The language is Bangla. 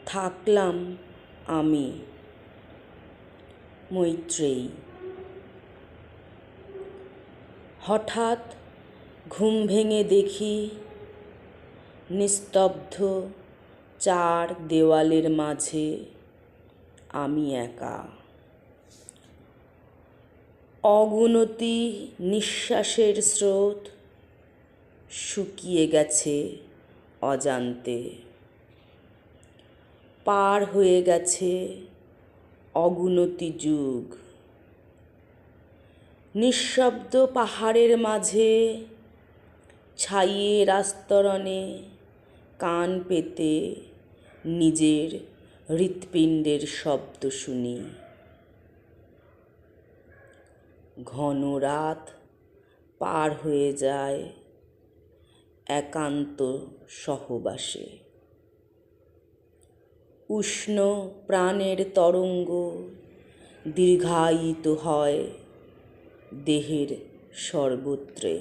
থাকলাম আমি মৈত্রেয়ী। হঠাৎ ঘুম ভেঙে দেখি নিস্তব্ধ চার দেওয়ালের মাঝে আমি একা। অগুনতি নিঃশ্বাসের স্রোত শুকিয়ে গেছে অজান্তে, পার হয়ে গেছে অগুনতি যুগ। নিঃশব্দ পাহাড়ের মাঝে ছাইয়ের আস্তরণে কান পেতে নিজের হৃৎপিণ্ডের শব্দ শুনি। ঘন রাত পার হয়ে যায় একান্ত সহবাসে। উষ্ণ প্রাণের তরঙ্গ দীর্ঘায়িত হয় দেহের সর্বত্রে।